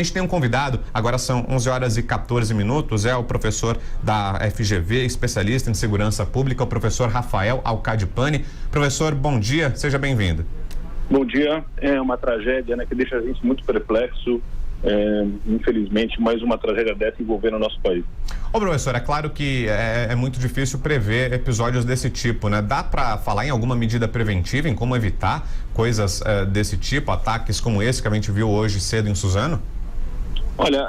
A gente tem um convidado, agora são 11 horas e 14 minutos, é o professor da FGV, especialista em segurança pública, o professor Rafael Alcadipani. Professor, bom dia, seja bem-vindo. Bom dia. É uma tragédia, né, que deixa a gente muito perplexo. Infelizmente, mais uma tragédia dessa envolvendo o nosso país. Ô professor, é claro que é muito difícil prever episódios desse tipo, né? Dá para falar em alguma medida preventiva, em como evitar coisas desse tipo, ataques como esse que a gente viu hoje cedo em Suzano? Olha,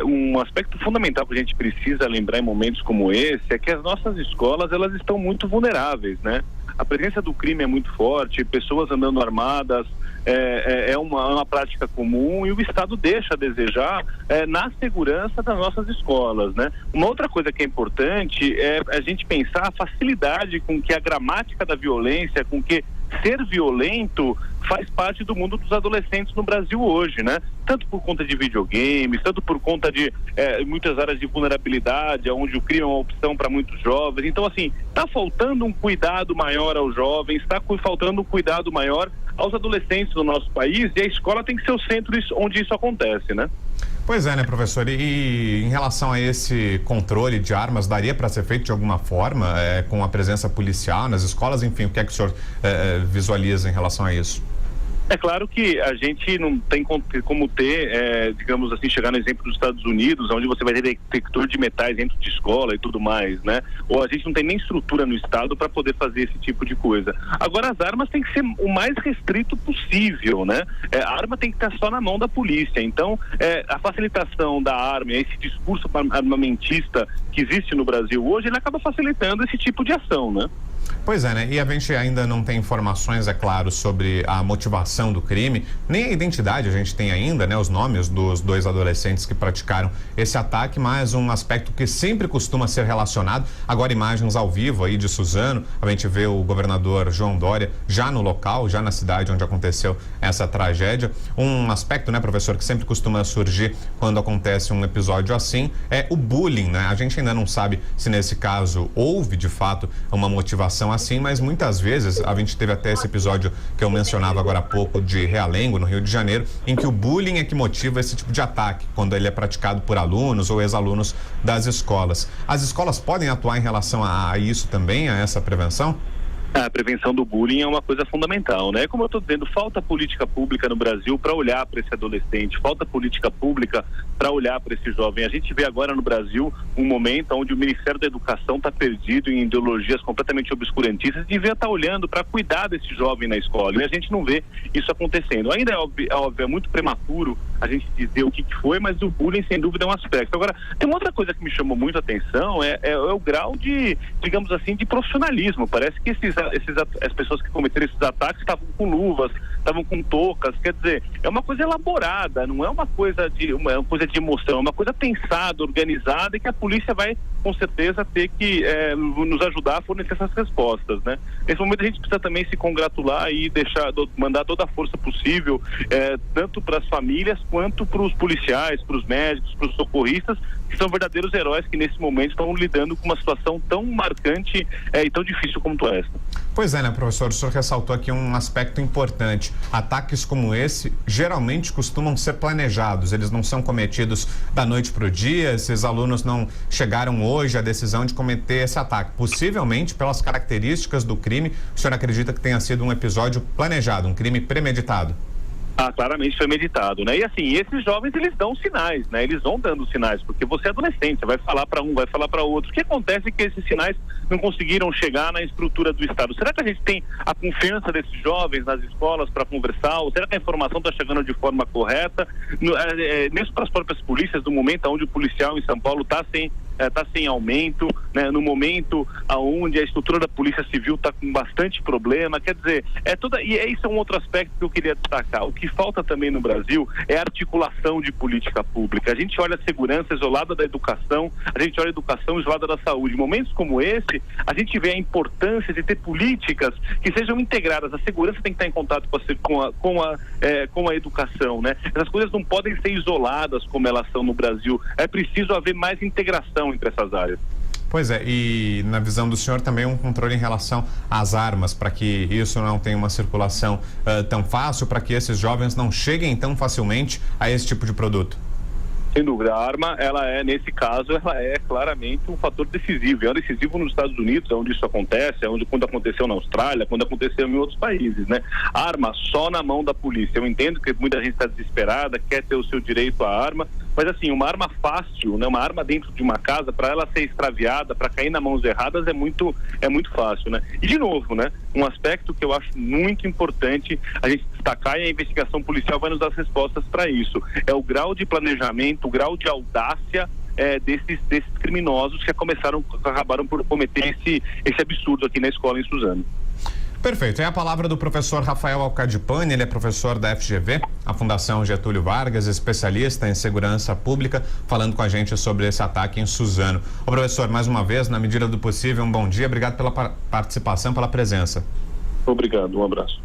um aspecto fundamental que a gente precisa lembrar em momentos como esse é que as nossas escolas, elas estão muito vulneráveis, né? A presença do crime é muito forte, pessoas andando armadas, é uma prática comum e o Estado deixa a desejar na segurança das nossas escolas, né? Uma outra coisa que é importante é a gente pensar a facilidade com que a gramática da violência, com que ser violento faz parte do mundo dos adolescentes no Brasil hoje, né? Tanto por conta de videogames, tanto por conta de muitas áreas de vulnerabilidade, onde o crime é uma opção para muitos jovens. Então, assim, está faltando um cuidado maior aos jovens, está faltando um cuidado maior aos adolescentes do nosso país, e a escola tem que ser o centro onde isso acontece, né? Pois é, né, professor? E em relação a esse controle de armas, daria para ser feito de alguma forma, com a presença policial nas escolas? Enfim, o que é que o senhor visualiza em relação a isso? É claro que a gente não tem como ter, digamos assim, chegar no exemplo dos Estados Unidos, onde você vai ter detector de metais dentro de escola e tudo mais, né? Ou a gente não tem nem estrutura no Estado para poder fazer esse tipo de coisa. Agora, as armas têm que ser o mais restrito possível, né? A arma tem que estar só na mão da polícia. Então, a facilitação da arma, esse discurso armamentista que existe no Brasil hoje, ele acaba facilitando esse tipo de ação, né? Pois é, né? E a gente ainda não tem informações, é claro, sobre a motivação do crime, nem a identidade a gente tem ainda, né? Os nomes dos dois adolescentes que praticaram esse ataque, mas um aspecto que sempre costuma ser relacionado, agora imagens ao vivo aí de Suzano, a gente vê o governador João Dória já no local, já na cidade onde aconteceu essa tragédia. Um aspecto, né, professor, que sempre costuma surgir quando acontece um episódio assim, é o bullying, né? A gente ainda não sabe se nesse caso houve, de fato, uma motivação assim, mas muitas vezes a gente teve até esse episódio que eu mencionava agora há pouco de Realengo, no Rio de Janeiro, em que o bullying é que motiva esse tipo de ataque, quando ele é praticado por alunos ou ex-alunos das escolas. As escolas podem atuar em relação a isso também, a essa prevenção? A prevenção do bullying é uma coisa fundamental, né? Como eu estou dizendo, falta política pública no Brasil para olhar para esse adolescente, falta política pública para olhar para esse jovem. A gente vê agora no Brasil um momento onde o Ministério da Educação está perdido em ideologias completamente obscurantistas e devia estar olhando para cuidar desse jovem na escola, e a gente não vê isso acontecendo. Ainda é óbvio, é muito prematuro a gente dizer o que foi, mas o bullying sem dúvida é um aspecto. Agora, tem uma outra coisa que me chamou muito a atenção, é o grau de, digamos assim, de profissionalismo. Parece que as pessoas que cometeram esses ataques estavam com luvas, estavam com toucas, quer dizer, é uma coisa elaborada, não é uma coisa de emoção, é uma coisa pensada, organizada, e que a polícia vai com certeza ter que nos ajudar a fornecer essas respostas, né? Nesse momento a gente precisa também se congratular e mandar toda a força possível, tanto para as famílias quanto para os policiais, para os médicos, para os socorristas, que são verdadeiros heróis que nesse momento estão lidando com uma situação tão marcante e tão difícil como essa. Pois é, né, professor? O senhor ressaltou aqui um aspecto importante. Ataques como esse geralmente costumam ser planejados, eles não são cometidos da noite para o dia. Esses alunos não chegaram hoje à decisão de cometer esse ataque. Possivelmente, pelas características do crime, o senhor acredita que tenha sido um episódio planejado, um crime premeditado? Claramente foi meditado, né? E assim, esses jovens, eles dão sinais, né? Eles vão dando sinais, porque você é adolescente, você vai falar para um, vai falar para outro. O que acontece é que esses sinais não conseguiram chegar na estrutura do Estado. Será que a gente tem a confiança desses jovens nas escolas para conversar? Ou será que a informação está chegando de forma correta? Mesmo para as próprias polícias, no momento onde o policial em São Paulo está sem aumento, né? No momento onde a estrutura da Polícia Civil está com bastante problema, quer dizer, isso é um outro aspecto que eu queria destacar. O que falta também no Brasil é a articulação de política pública. A gente olha a segurança isolada da educação, a gente olha a educação isolada da saúde. Em momentos como esse, a gente vê a importância de ter políticas que sejam integradas. A segurança tem que estar em contato com a educação, né? Essas coisas não podem ser isoladas como elas são no Brasil. É preciso haver mais integração entre essas áreas. Pois é, e na visão do senhor também um controle em relação às armas, para que isso não tenha uma circulação tão fácil, para que esses jovens não cheguem tão facilmente a esse tipo de produto. Sem dúvida, a arma, nesse caso, ela é claramente um fator decisivo. É decisivo nos Estados Unidos, onde isso acontece, quando aconteceu na Austrália, quando aconteceu em outros países, né? Arma só na mão da polícia. Eu entendo que muita gente está desesperada, quer ter o seu direito à arma, mas assim, uma arma fácil, né? Uma arma dentro de uma casa, para ela ser extraviada, para cair nas mãos erradas, é muito fácil, né? E de novo, né? Um aspecto que eu acho muito importante a gente destacar, e a investigação policial vai nos dar respostas para isso, é o grau de planejamento, o grau de audácia desses criminosos que acabaram por cometer esse absurdo aqui na escola em Suzano. Perfeito. É a palavra do professor Rafael Alcadipani, ele é professor da FGV, a Fundação Getúlio Vargas, especialista em segurança pública, falando com a gente sobre esse ataque em Suzano. Ô professor, mais uma vez, na medida do possível, um bom dia, obrigado pela participação, pela presença. Obrigado, um abraço.